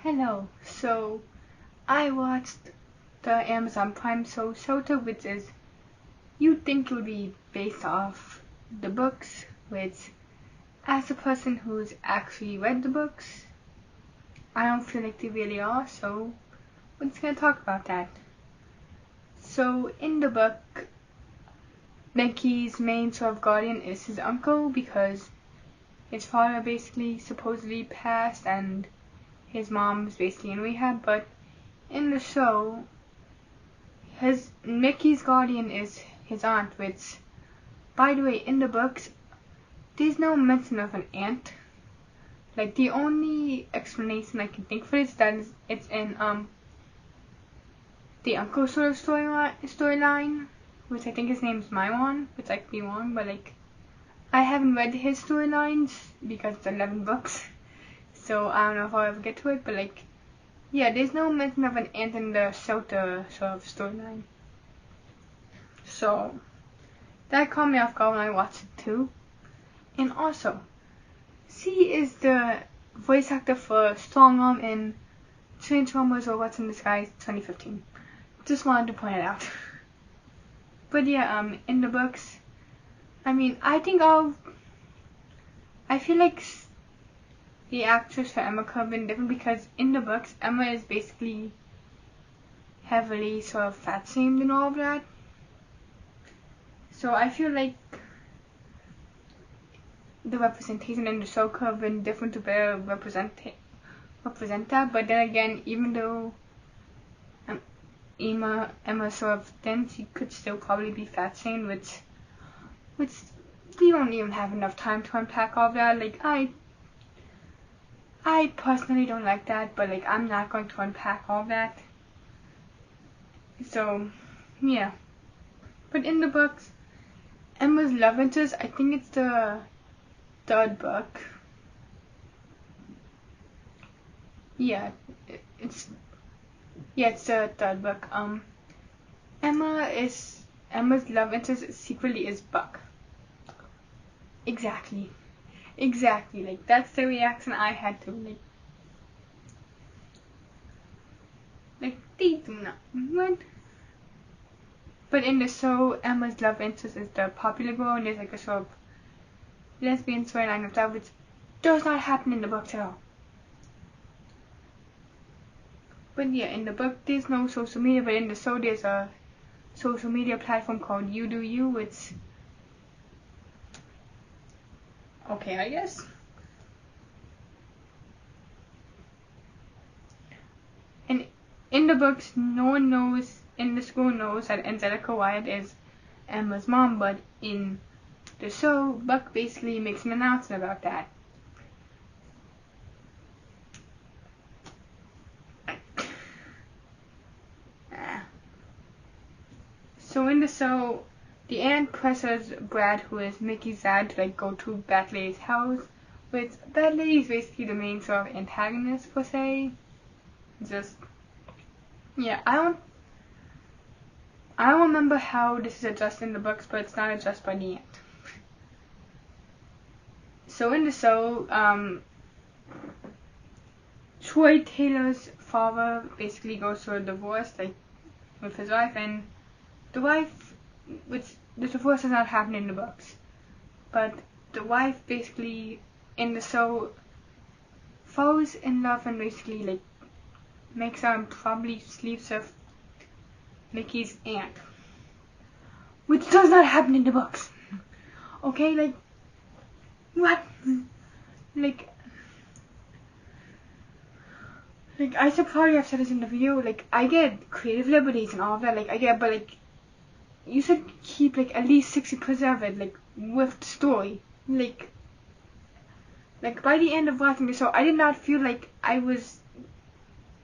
Hello. So I watched the Amazon Prime Shelter, which is you'd think it would be based off the books, which as a person who's actually read the books, I don't feel like they really are, so we're just gonna talk about that. So in the book, Mickey's main sort of guardian is his uncle because his father basically supposedly passed and his mom is basically in rehab, but in the show, Mickey's guardian is his aunt, which, by the way, in the books, there's no mention of an aunt. Like, the only explanation I can think for it is that it's in the uncle sort of storyline, which I think his name's Myron, which I could be wrong, but like, I haven't read his storylines because it's 11 books, so I don't know if I'll ever get to it, but like, yeah, there's no mention of an aunt in the Shelter sort of storyline. So, that caught me off guard when I watched it too. And also, she is the voice actor for Strongarm in Transformers or What's in Disguise 2015. Just wanted to point it out. But yeah, in the books, I mean, I feel like the actress for Emma could have been different because in the books, Emma is basically heavily sort of fat shamed and all of that. So I feel like the representation in the show could have been different to better represent that. But then again, even though Emma sort of thin, she could still probably be fat shamed, which we don't even have enough time to unpack all of that. Like I personally don't like that, but like I'm not going to unpack all of that. So yeah. But in the books, Emma's love interest, I think it's the third book. Yeah, it's the third book. Emma's love interest secretly is Buck. Exactly. Like that's the reaction I had to like they do not what? But in the show, Emma's love interest is the popular girl, and there's like a sort of lesbian storyline of that, which does not happen in the books at all. But yeah, in the book there's no social media, but in the show there's a social media platform called You Do You, which okay, I guess. And in the books, no one in the school knows that Angelica Wyatt is Emma's mom, but in the show, Buck basically makes an announcement about that. So in the show, the aunt presses Brad, who is Mickey's dad, to like go to Bat Lady's house, which Bat Lady is basically the main sort of antagonist per se. Just yeah, I don't remember how this is addressed in the books, but it's not addressed by the aunt. So in the show, Troy Taylor's father basically goes through a divorce, like with his wife, and the wife, which the divorce does not happen in the books, but the wife basically in the show falls in love and basically like makes out and probably sleeps with Mickey's aunt, which does not happen in the books. Okay, like what? Like I should probably have said this in the video. Like I get creative liberties and all of that. Like I get, but like you should keep like at least 60% of it like with the story. Like by the end of watching the show, I did not feel like I was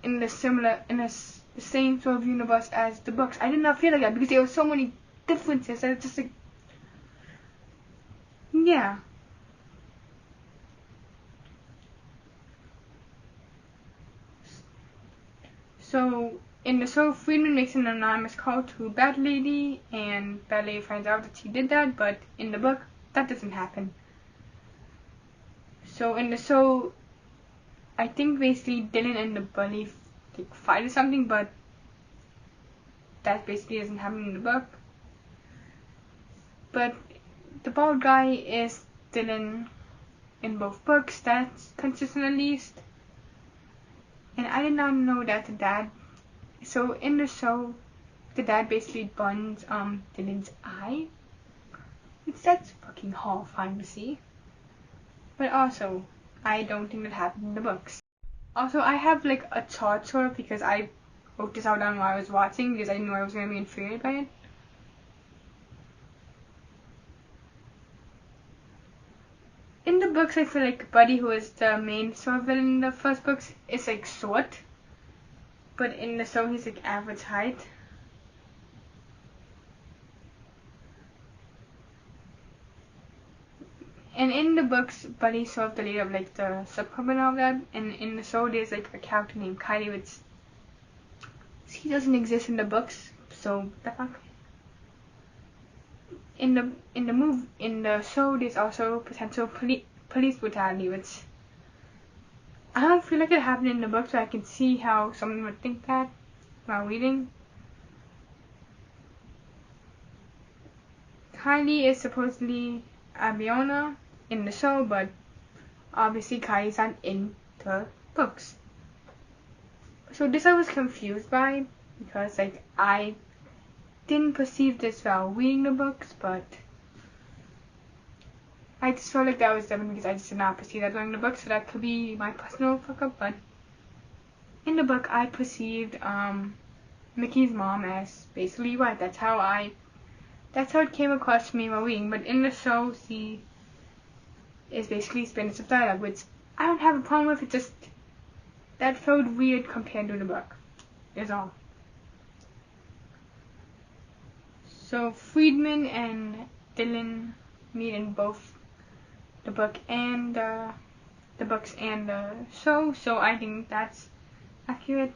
in the same sort of universe as the books. I did not feel like that because there were so many differences that it's just like yeah. So in the show, Friedman makes an anonymous call to Bat Lady, and Bat Lady finds out that she did that, but in the book, that doesn't happen. So in the show, I think basically Dylan and the bunny like fight or something, but that basically doesn't happen in the book. But the bald guy is Dylan in both books, that's consistent at least. And I did not know that the dad, so in the show, the dad basically burns Dylan's eye. That's fucking horrifying to see. But also, I don't think that happened in the books. Also, I have like a chart sort of because I wrote this out down while I was watching because I knew I was going to be infuriated by it. In the books, I feel like Buddy, who is the main sort of villain in the first books, is like short. But in the show, he's like average height. And in the books, Buddy's sort of the leader of like the subgroup and all that. And in the show, there's like a character named Kylie, which he doesn't exist in the books. So the fuck. In the show, there's also potential police brutality, which I don't feel like it happened in the book, so I can see how someone would think that while reading. Kylie is supposedly Abiona in the show, but obviously Kylie's not in the books. So this I was confused by because like I didn't perceive this while reading the books, but I just felt like that was different because I just did not perceive that during the book, so that could be my personal fuck up. But in the book, I perceived Mickey's mom as basically white. That's how it came across to me while reading. But in the show, she is basically Spanish of dialogue, which I don't have a problem with. It just that felt weird compared to the book. Is all. So Friedman and Dylan meet in both the book and the books and the show, so I think that's accurate.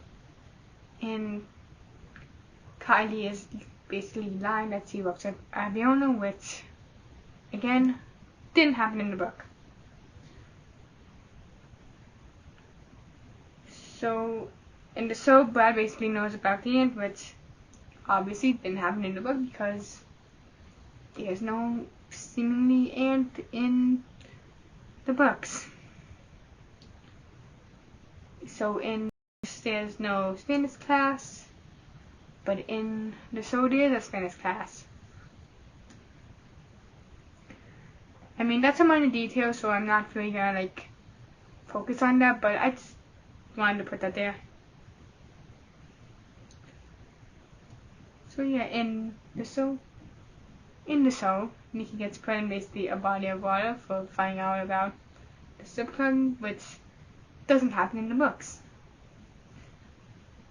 And Kylie is basically lying that she works at Abiona, which again didn't happen in the book. So in the show, Brad basically knows about the ant, which obviously didn't happen in the book because there's no seemingly ant in the books. So in there's no Spanish class, but in the show there's a Spanish class. I mean, that's a minor detail, so I'm not really gonna like focus on that, but I just wanted to put that there. So yeah, in the show, Nikki gets put in basically a body of water for finding out about the subclub, which doesn't happen in the books.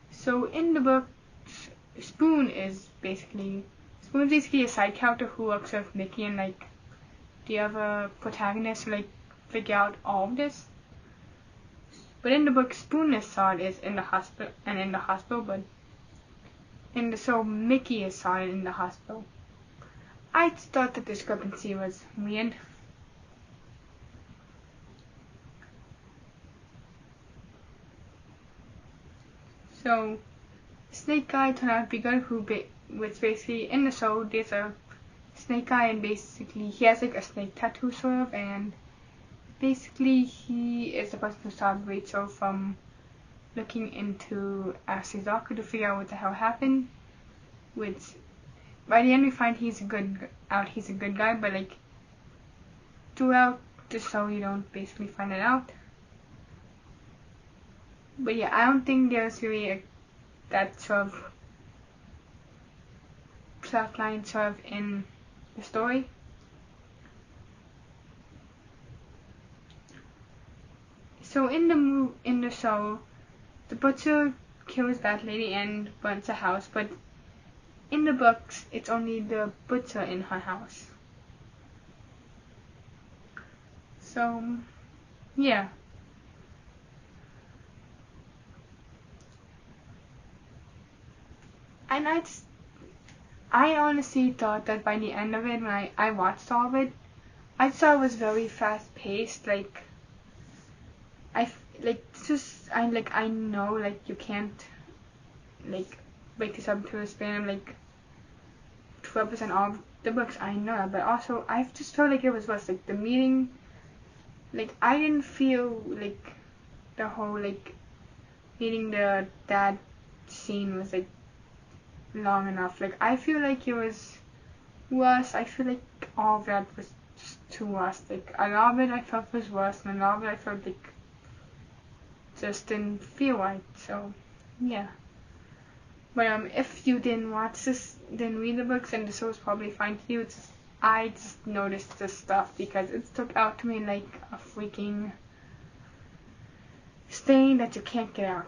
So in the book, Spoon's basically a side character who works with Mickey and like the other protagonists to like figure out all of this. But in the book, Spoon's thought is in the hospital, but in the show, Mickey is thought in the hospital. I thought the discrepancy was weird. So, Snake Guy turned out to be good, which basically in the show there's a Snake Guy and basically he has like a snake tattoo sort of, and basically he is the person who stopped Rachel from looking into Ashley's locker to figure out what the hell happened, which by the end we find he's a good guy, but like throughout the show you don't basically find it out. But yeah, I don't think there's really that sort of plot line sort of in the story. So in the show, the butcher kills that lady and burns the house, but in the books, it's only the butcher in her house. So, yeah. And I honestly thought that by the end of it, when I watched all of it, I saw it was very fast paced. Like like just I know like you can't like break this up into a span of like 12% of the books. I know that, but also I just felt like it was worse. Like the meeting, like I didn't feel like the whole like meeting the dad scene was like long enough. Like I feel like it was worse. I feel like all of that was just too worse. Like a lot of it I felt was worse, and a lot of it I felt like just didn't feel right. So yeah. But if you didn't watch this, didn't read the books, and the show was probably fine for you, I just noticed this stuff because it stuck out to me like a freaking stain that you can't get out,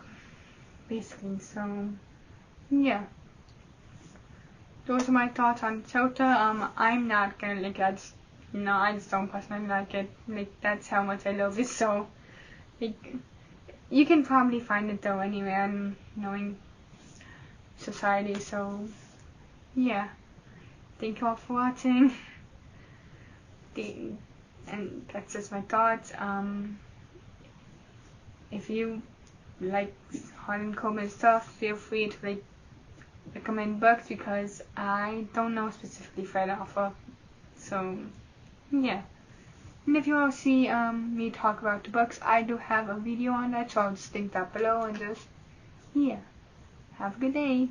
basically. So yeah, those are my thoughts on Chota. I'm not gonna like I just don't personally like it. Like that's how much I love it. So like you can probably find it though anywhere in knowing society. So yeah, thank you all for watching. And that's just my thoughts. If you like Harlan Coben stuff, feel free to like recommend books because I don't know specifically Fred Alpha. So yeah. And if you want to see me talk about the books, I do have a video on that, so I'll just link that below and just yeah. Have a good day.